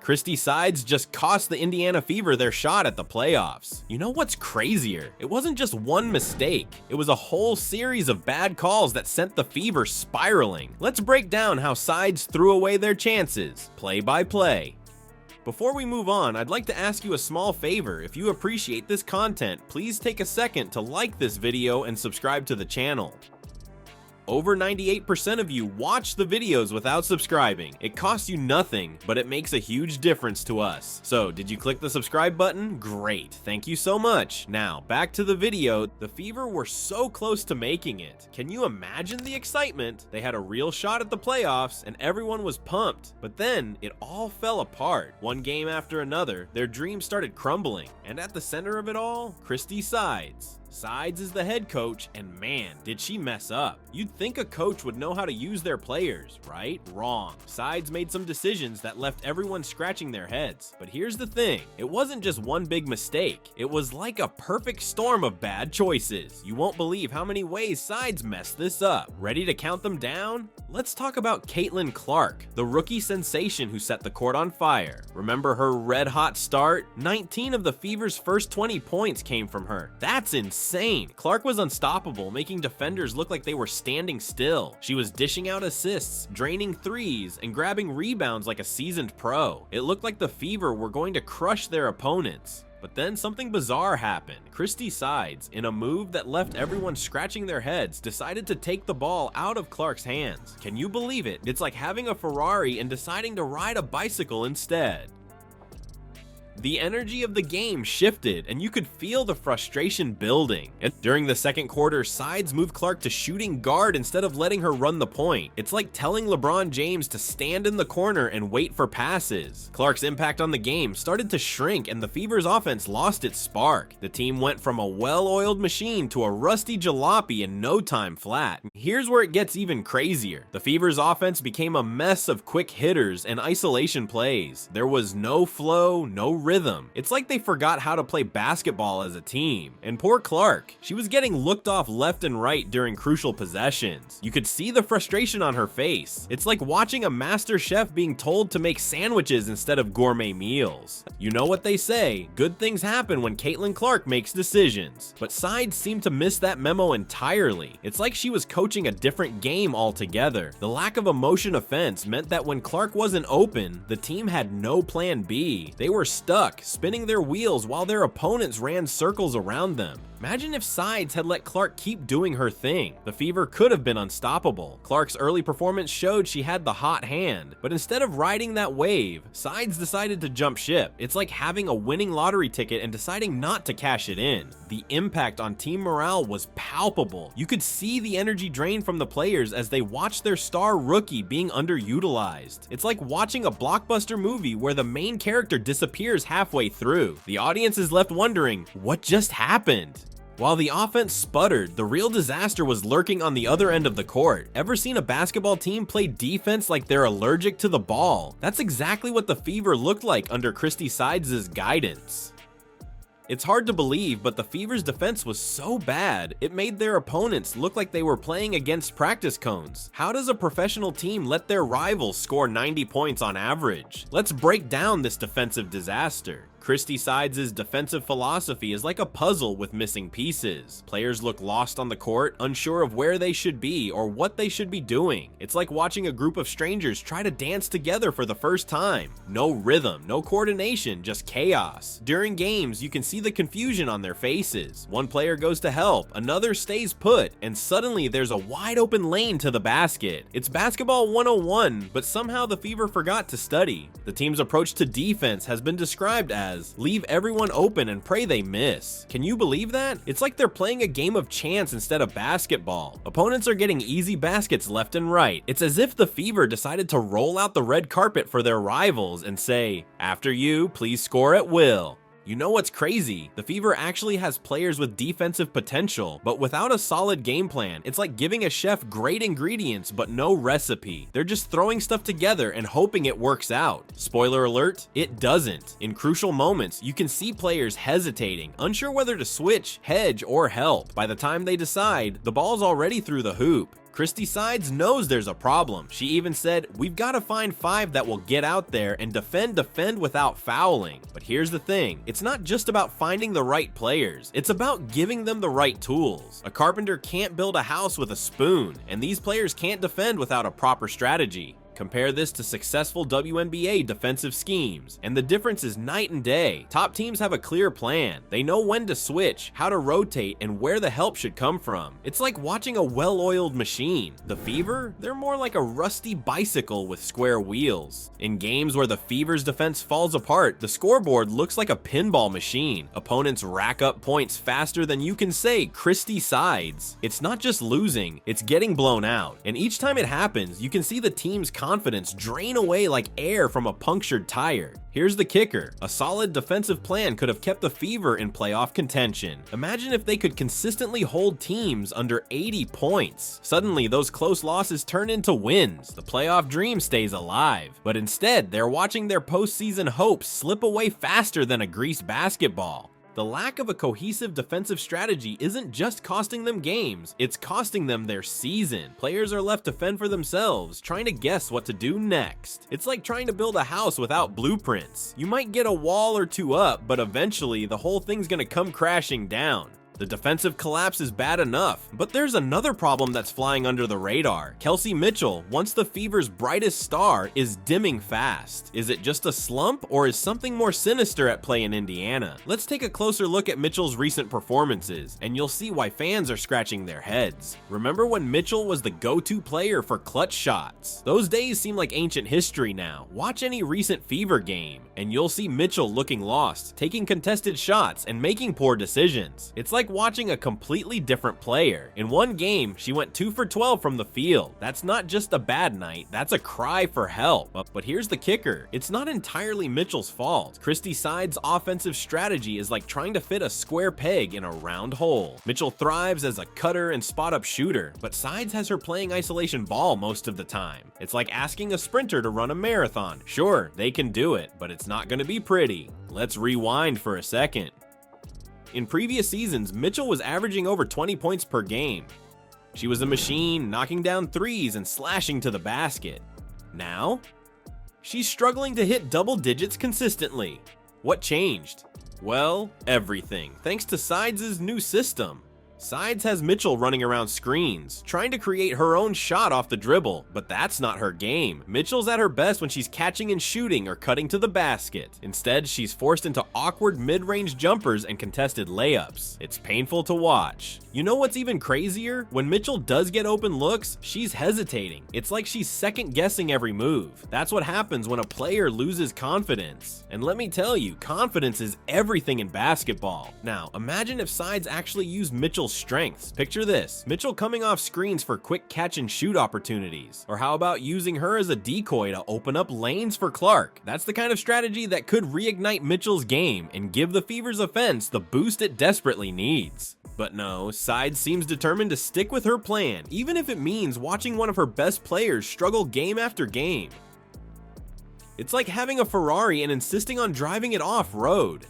Christie Sides just cost the Indiana Fever their shot at the playoffs. You know what's crazier? It wasn't just one mistake. It was a whole series of bad calls that sent the Fever spiraling. Let's break down how Sides threw away their chances, play by play. Before we move on, I'd like to ask you a small favor. If you appreciate this content, please take a second to like this video and subscribe to the channel. Over 98% of you watch the videos without subscribing. It costs you nothing, but it makes a huge difference to us. So, did you click the subscribe button? Great, thank you so much. Now, back to the video. The Fever were so close to making it. Can you imagine the excitement? They had a real shot at the playoffs, and everyone was pumped. But then, it all fell apart. One game after another, their dreams started crumbling. And at the center of it all, Christie Sides. Sides is the head coach, and man, did she mess up. You'd think a coach would know how to use their players, right? Wrong. Sides made some decisions that left everyone scratching their heads. But here's the thing, it wasn't just one big mistake. It was like a perfect storm of bad choices. You won't believe how many ways Sides messed this up. Ready to count them down? Let's talk about Caitlin Clark, the rookie sensation who set the court on fire. Remember her red-hot start? 19 of the Fever's first 20 points came from her. That's insane. Clark was unstoppable, making defenders look like they were standing still. She was dishing out assists, draining threes, and grabbing rebounds like a seasoned pro. It looked like the Fever were going to crush their opponents. But then something bizarre happened. Christie Sides, in a move that left everyone scratching their heads, decided to take the ball out of Clark's hands. Can you believe it? It's like having a Ferrari and deciding to ride a bicycle instead. The energy of the game shifted, and you could feel the frustration building. And during the second quarter, Sides moved Clark to shooting guard instead of letting her run the point. It's like telling LeBron James to stand in the corner and wait for passes. Clark's impact on the game started to shrink, and the Fever's offense lost its spark. The team went from a well-oiled machine to a rusty jalopy in no time flat. Here's where it gets even crazier. The Fever's offense became a mess of quick hitters and isolation plays. There was no flow, no rhythm. It's like they forgot how to play basketball as a team. And poor Clark, she was getting looked off left and right during crucial possessions. You could see the frustration on her face. It's like watching a master chef being told to make sandwiches instead of gourmet meals. You know what they say, good things happen when Caitlin Clark makes decisions. But Sides seemed to miss that memo entirely. It's like she was coaching a different game altogether. The lack of emotion offense meant that when Clark wasn't open, the team had no plan B. They were stuck, spinning their wheels while their opponents ran circles around them. Imagine if Sides had let Clark keep doing her thing. The Fever could have been unstoppable. Clark's early performance showed she had the hot hand, but instead of riding that wave, Sides decided to jump ship. It's like having a winning lottery ticket and deciding not to cash it in. The impact on team morale was palpable. You could see the energy drain from the players as they watched their star rookie being underutilized. It's like watching a blockbuster movie where the main character disappears halfway through. The audience is left wondering, what just happened? While the offense sputtered, the real disaster was lurking on the other end of the court. Ever seen a basketball team play defense like they're allergic to the ball? That's exactly what the Fever looked like under Christie Sides' guidance. It's hard to believe, but the Fever's defense was so bad, it made their opponents look like they were playing against practice cones. How does a professional team let their rivals score 90 points on average? Let's break down this defensive disaster. Christie Sides' defensive philosophy is like a puzzle with missing pieces. Players look lost on the court, unsure of where they should be or what they should be doing. It's like watching a group of strangers try to dance together for the first time. No rhythm, no coordination, just chaos. During games, you can see the confusion on their faces. One player goes to help, another stays put, and suddenly there's a wide open lane to the basket. It's basketball 101, but somehow the Fever forgot to study. The team's approach to defense has been described as leave everyone open and pray they miss. Can you believe that? It's like they're playing a game of chance instead of basketball. Opponents are getting easy baskets left and right. It's as if the Fever decided to roll out the red carpet for their rivals and say, after you, please score at will. You know what's crazy? The Fever actually has players with defensive potential, but without a solid game plan. It's like giving a chef great ingredients but no recipe. They're just throwing stuff together and hoping it works out. Spoiler alert, it doesn't. In crucial moments, you can see players hesitating, unsure whether to switch, hedge, or help. By the time they decide, the ball's already through the hoop. Christie Sides knows there's a problem. She even said, "We've got to find 5 that will get out there and defend without fouling." But here's the thing, it's not just about finding the right players, it's about giving them the right tools. A carpenter can't build a house with a spoon, and these players can't defend without a proper strategy. Compare this to successful WNBA defensive schemes, and the difference is night and day. Top teams have a clear plan. They know when to switch, how to rotate, and where the help should come from. It's like watching a well-oiled machine. The Fever? They're more like a rusty bicycle with square wheels. In games where the Fever's defense falls apart, the scoreboard looks like a pinball machine. Opponents rack up points faster than you can say Christie Sides. It's not just losing, it's getting blown out. And each time it happens, you can see the team's confidence drain away like air from a punctured tire. Here's the kicker. A solid defensive plan could have kept the Fever in playoff contention. Imagine if they could consistently hold teams under 80 points. Suddenly, those close losses turn into wins. The playoff dream stays alive. But instead, they're watching their postseason hopes slip away faster than a greased basketball. The lack of a cohesive defensive strategy isn't just costing them games, it's costing them their season. Players are left to fend for themselves, trying to guess what to do next. It's like trying to build a house without blueprints. You might get a wall or 2 up, but eventually the whole thing's gonna come crashing down. The defensive collapse is bad enough, but there's another problem that's flying under the radar. Kelsey Mitchell, once the Fever's brightest star, is dimming fast. Is it just a slump, or is something more sinister at play in Indiana? Let's take a closer look at Mitchell's recent performances, and you'll see why fans are scratching their heads. Remember when Mitchell was the go-to player for clutch shots? Those days seem like ancient history now. Watch any recent Fever game, and you'll see Mitchell looking lost, taking contested shots, and making poor decisions. It's like watching a completely different player. In one game, she went 2 for 12 from the field. That's not just a bad night, that's a cry for help. But here's the kicker, it's not entirely Mitchell's fault. Christie Sides' offensive strategy is like trying to fit a square peg in a round hole. Mitchell thrives as a cutter and spot-up shooter, but Sides has her playing isolation ball most of the time. It's like asking a sprinter to run a marathon. Sure, they can do it, but it's not gonna be pretty. Let's rewind for a second. In previous seasons, Mitchell was averaging over 20 points per game. She was a machine, knocking down threes and slashing to the basket. Now, she's struggling to hit double digits consistently. What changed? Well, everything, thanks to Sides' new system. Sides has Mitchell running around screens, trying to create her own shot off the dribble, but that's not her game. Mitchell's at her best when she's catching and shooting or cutting to the basket. Instead, she's forced into awkward mid-range jumpers and contested layups. It's painful to watch. You know what's even crazier? When Mitchell does get open looks, she's hesitating. It's like she's second-guessing every move. That's what happens when a player loses confidence. And let me tell you, confidence is everything in basketball. Now, imagine if Sides actually used Mitchell's strengths. Picture this, Mitchell coming off screens for quick catch and shoot opportunities. Or how about using her as a decoy to open up lanes for Clark? That's the kind of strategy that could reignite Mitchell's game and give the Fever's offense the boost it desperately needs. But no, Sides seems determined to stick with her plan, even if it means watching one of her best players struggle game after game. It's like having a Ferrari and insisting on driving it off-road.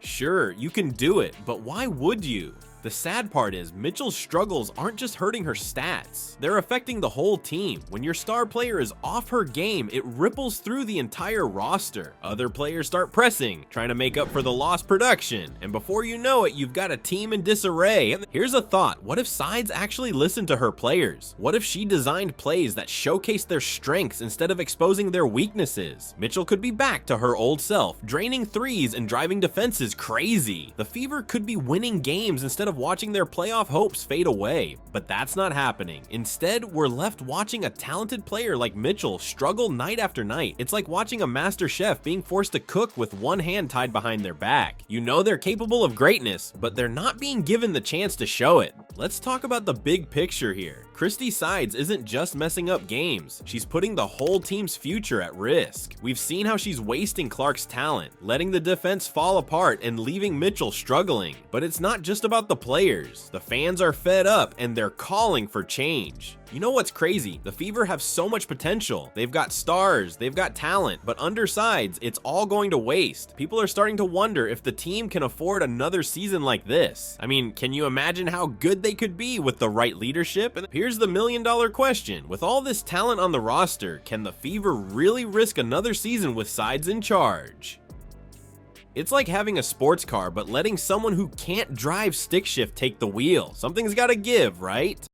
Sure, you can do it, but why would you? The sad part is, Mitchell's struggles aren't just hurting her stats, they're affecting the whole team. When your star player is off her game, it ripples through the entire roster. Other players start pressing, trying to make up for the lost production, and before you know it, you've got a team in disarray. Here's a thought, what if Sides actually listened to her players? What if she designed plays that showcase their strengths instead of exposing their weaknesses? Mitchell could be back to her old self, draining threes and driving defenses crazy. The Fever could be winning games instead of watching their playoff hopes fade away, but that's not happening. Instead, we're left watching a talented player like Mitchell struggle night after night. It's like watching a master chef being forced to cook with one hand tied behind their back. You know they're capable of greatness, but they're not being given the chance to show it. Let's talk about the big picture here. Christie Sides isn't just messing up games, she's putting the whole team's future at risk. We've seen how she's wasting Clark's talent, letting the defense fall apart and leaving Mitchell struggling. But it's not just about the players. The fans are fed up and they're calling for change. You know what's crazy? The Fever have so much potential. They've got stars, they've got talent, but undersides, it's all going to waste. People are starting to wonder if the team can afford another season like this. I mean, can you imagine how good they could be with the right leadership? And here's the million-dollar question. With all this talent on the roster, can the Fever really risk another season with sides in charge? It's like having a sports car, but letting someone who can't drive stick shift take the wheel. Something's gotta give, right?